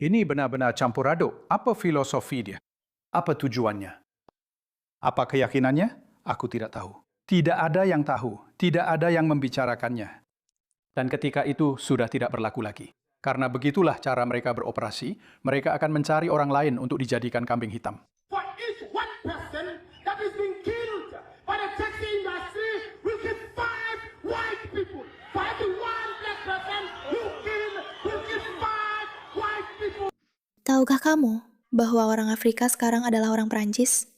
Ini benar-benar campur aduk. Apa filosofi dia? Apa tujuannya? Apa keyakinannya? Aku tidak tahu. Tidak ada yang tahu. Tidak ada yang membicarakannya. Dan ketika itu sudah tidak berlaku lagi. Karena begitulah cara mereka beroperasi, mereka akan mencari orang lain untuk dijadikan kambing hitam. For each one person that is being killed by the taxi industry, we give 5 white people. For every one black person you kill, we give 5 white people. Tahukah kamu bahwa orang Afrika sekarang adalah orang Prancis?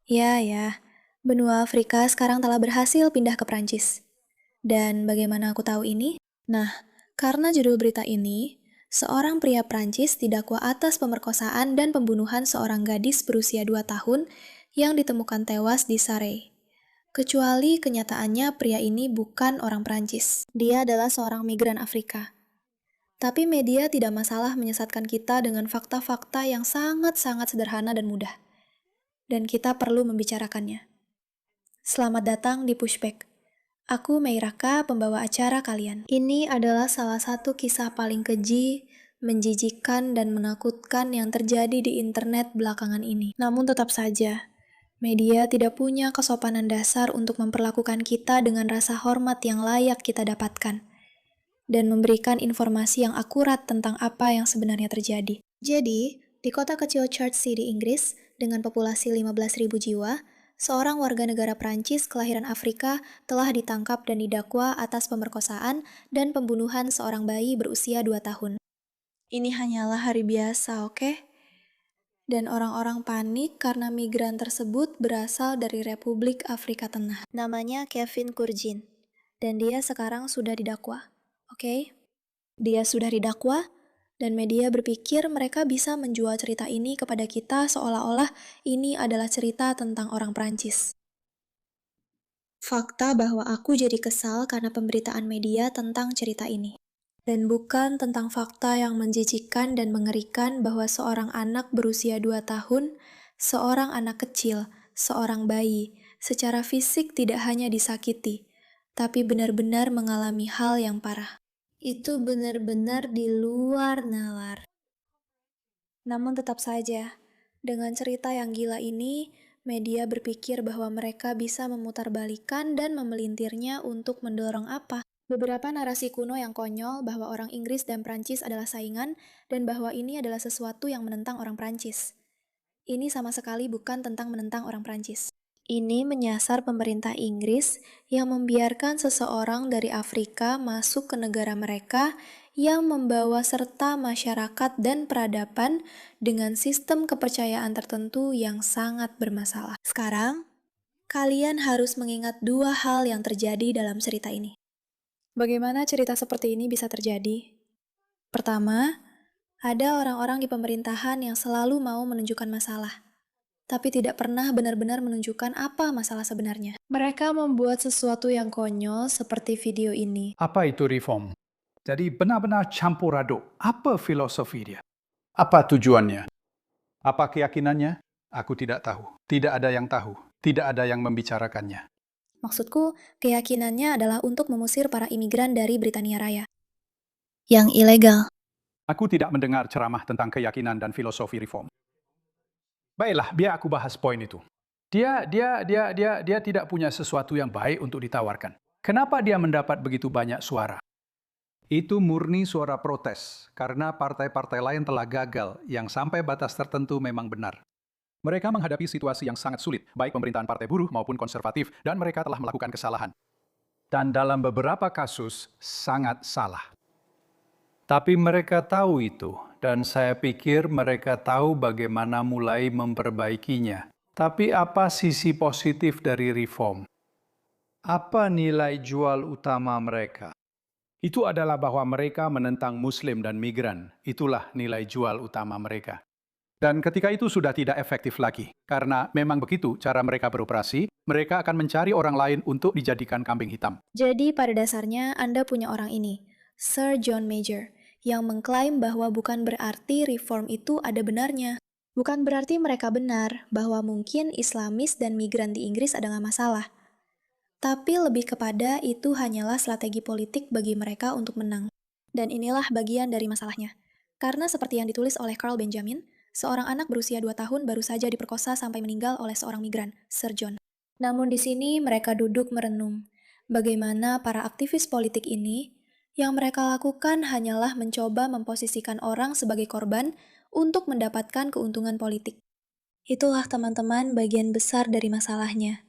Ya, benua Afrika sekarang telah berhasil pindah ke Prancis. Dan bagaimana aku tahu ini? Nah, karena judul berita ini, seorang pria Prancis didakwa atas pemerkosaan dan pembunuhan seorang gadis berusia 2 tahun yang ditemukan tewas di Sarre. Kecuali kenyataannya pria ini bukan orang Prancis. Dia adalah seorang migran Afrika. Tapi media tidak masalah menyesatkan kita dengan fakta-fakta yang sangat-sangat sederhana dan mudah. Dan kita perlu membicarakannya. Selamat datang di Pushback. Aku Meiraka, pembawa acara kalian. Ini adalah salah satu kisah paling keji, menjijikan, dan menakutkan yang terjadi di internet belakangan ini. Namun tetap saja, media tidak punya kesopanan dasar untuk memperlakukan kita dengan rasa hormat yang layak kita dapatkan, dan memberikan informasi yang akurat tentang apa yang sebenarnya terjadi. Jadi, di kota kecil Chertsey di Inggris, dengan populasi 15.000 jiwa, seorang warga negara Prancis kelahiran Afrika telah ditangkap dan didakwa atas pemerkosaan dan pembunuhan seorang bayi berusia 2 tahun. Ini hanyalah hari biasa, oke? Dan orang-orang panik karena migran tersebut berasal dari Republik Afrika Tengah. Namanya Kevin Kurjin, dan dia sekarang sudah didakwa, oke? Dia sudah didakwa, dan media berpikir mereka bisa menjual cerita ini kepada kita seolah-olah ini adalah cerita tentang orang Prancis. Fakta bahwa aku jadi kesal karena pemberitaan media tentang cerita ini. Dan bukan tentang fakta yang menjijikkan dan mengerikan bahwa seorang anak berusia 2 tahun, seorang anak kecil, seorang bayi, secara fisik tidak hanya disakiti, tapi benar-benar mengalami hal yang parah. Itu benar-benar di luar nalar. Namun tetap saja, dengan cerita yang gila ini, media berpikir bahwa mereka bisa memutarbalikkan dan memelintirnya untuk mendorong apa? Beberapa narasi kuno yang konyol bahwa orang Inggris dan Prancis adalah saingan dan bahwa ini adalah sesuatu yang menentang orang Prancis. Ini sama sekali bukan tentang menentang orang Prancis. Ini menyasar pemerintah Inggris yang membiarkan seseorang dari Afrika masuk ke negara mereka yang membawa serta masyarakat dan peradaban dengan sistem kepercayaan tertentu yang sangat bermasalah. Sekarang, kalian harus mengingat 2 hal yang terjadi dalam cerita ini. Bagaimana cerita seperti ini bisa terjadi? Pertama, ada orang-orang di pemerintahan yang selalu mau menunjukkan masalah, tapi tidak pernah benar-benar menunjukkan apa masalah sebenarnya. Mereka membuat sesuatu yang konyol seperti video ini. Apa itu reform? Jadi benar-benar campur aduk. Apa filosofi dia? Apa tujuannya? Apa keyakinannya? Aku tidak tahu. Tidak ada yang tahu. Tidak ada yang membicarakannya. Maksudku, keyakinannya adalah untuk mengusir para imigran dari Britania Raya. Yang ilegal. Aku tidak mendengar ceramah tentang keyakinan dan filosofi reform. Baiklah, biar aku bahas poin itu. Dia tidak punya sesuatu yang baik untuk ditawarkan. Kenapa dia mendapat begitu banyak suara? Itu murni suara protes, karena partai-partai lain telah gagal, yang sampai batas tertentu memang benar. Mereka menghadapi situasi yang sangat sulit, baik pemerintahan partai buruh maupun konservatif, dan mereka telah melakukan kesalahan. Dan dalam beberapa kasus, sangat salah. Tapi mereka tahu itu, dan saya pikir mereka tahu bagaimana mulai memperbaikinya. Tapi apa sisi positif dari reform? Apa nilai jual utama mereka? Itu adalah bahwa mereka menentang Muslim dan migran. Itulah nilai jual utama mereka. Dan ketika itu sudah tidak efektif lagi. Karena memang begitu cara mereka beroperasi, mereka akan mencari orang lain untuk dijadikan kambing hitam. Jadi pada dasarnya Anda punya orang ini, Sir John Major, yang mengklaim bahwa bukan berarti reform itu ada benarnya. Bukan berarti mereka benar bahwa mungkin Islamis dan migran di Inggris adalah masalah. Tapi lebih kepada itu hanyalah strategi politik bagi mereka untuk menang. Dan inilah bagian dari masalahnya. Karena seperti yang ditulis oleh Carl Benjamin, seorang anak berusia 2 tahun baru saja diperkosa sampai meninggal oleh seorang migran, Sir John. Namun di sini mereka duduk merenung. Bagaimana para aktivis politik ini, yang mereka lakukan hanyalah mencoba memposisikan orang sebagai korban untuk mendapatkan keuntungan politik. Itulah teman-teman bagian besar dari masalahnya.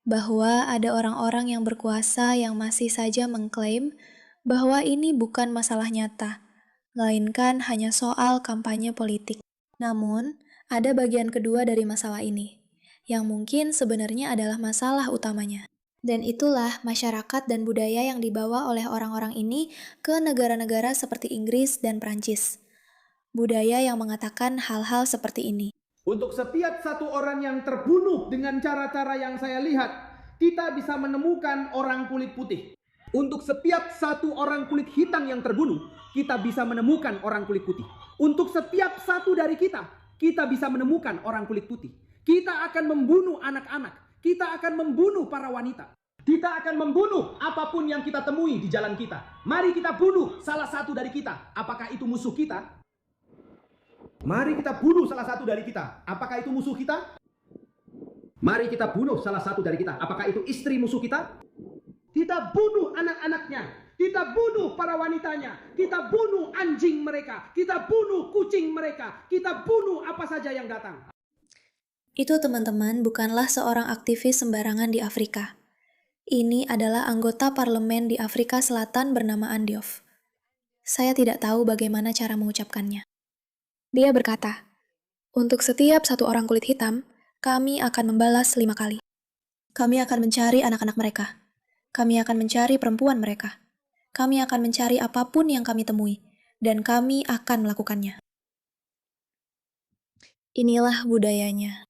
Bahwa ada orang-orang yang berkuasa yang masih saja mengklaim bahwa ini bukan masalah nyata, melainkan hanya soal kampanye politik. Namun, ada bagian kedua dari masalah ini, yang mungkin sebenarnya adalah masalah utamanya. Dan itulah masyarakat dan budaya yang dibawa oleh orang-orang ini ke negara-negara seperti Inggris dan Prancis. Budaya yang mengatakan hal-hal seperti ini. Untuk setiap satu orang yang terbunuh dengan cara-cara yang saya lihat, kita bisa menemukan orang kulit putih. Untuk setiap satu orang kulit hitam yang terbunuh, kita bisa menemukan orang kulit putih. Untuk setiap satu dari kita bisa menemukan orang kulit putih. Kita akan membunuh anak-anak. Kita akan membunuh para wanita. Kita akan membunuh apapun yang kita temui di jalan kita. Mari kita bunuh salah satu dari kita. Apakah itu musuh kita? Mari kita bunuh salah satu dari kita. Apakah itu musuh kita? Mari kita bunuh salah satu dari kita. Apakah itu istri musuh kita? Kita bunuh anak-anaknya. Kita bunuh para wanitanya. Kita bunuh anjing mereka. Kita bunuh kucing mereka. Kita bunuh apa saja yang datang. Itu teman-teman bukanlah seorang aktivis sembarangan di Afrika. Ini adalah anggota parlemen di Afrika Selatan bernama Andiof. Saya tidak tahu bagaimana cara mengucapkannya. Dia berkata, untuk setiap satu orang kulit hitam, kami akan membalas 5 kali. Kami akan mencari anak-anak mereka. Kami akan mencari perempuan mereka. Kami akan mencari apapun yang kami temui, dan kami akan melakukannya. Inilah budayanya.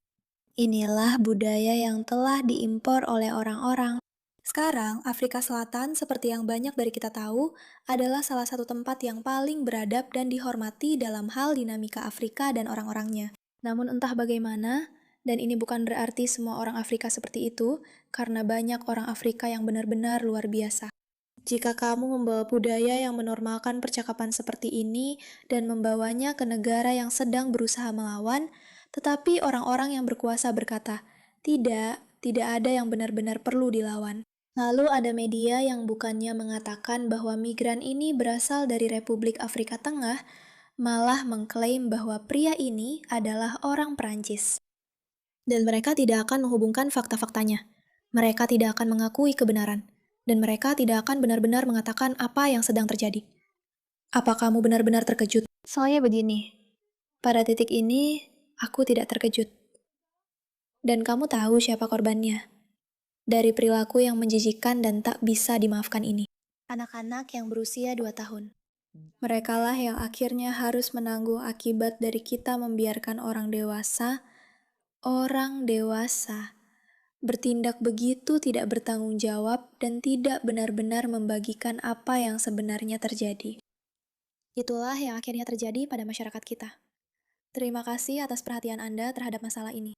Inilah budaya yang telah diimpor oleh orang-orang. Sekarang, Afrika Selatan, seperti yang banyak dari kita tahu, adalah salah satu tempat yang paling beradab dan dihormati dalam hal dinamika Afrika dan orang-orangnya. Namun entah bagaimana, dan ini bukan berarti semua orang Afrika seperti itu, karena banyak orang Afrika yang benar-benar luar biasa. Jika kamu membawa budaya yang menormalkan percakapan seperti ini dan membawanya ke negara yang sedang berusaha melawan, tetapi orang-orang yang berkuasa berkata, tidak ada yang benar-benar perlu dilawan. Lalu ada media yang bukannya mengatakan bahwa migran ini berasal dari Republik Afrika Tengah, malah mengklaim bahwa pria ini adalah orang Perancis. Dan mereka tidak akan menghubungkan fakta-faktanya. Mereka tidak akan mengakui kebenaran. Dan mereka tidak akan benar-benar mengatakan apa yang sedang terjadi. Apa kamu benar-benar terkejut? Soalnya begini, pada titik ini, aku tidak terkejut. Dan kamu tahu siapa korbannya. Dari perilaku yang menjijikan dan tak bisa dimaafkan ini. Anak-anak yang berusia 2 tahun. Merekalah yang akhirnya harus menanggung akibat dari kita membiarkan orang dewasa bertindak begitu tidak bertanggung jawab dan tidak benar-benar membagikan apa yang sebenarnya terjadi. Itulah yang akhirnya terjadi pada masyarakat kita. Terima kasih atas perhatian Anda terhadap masalah ini.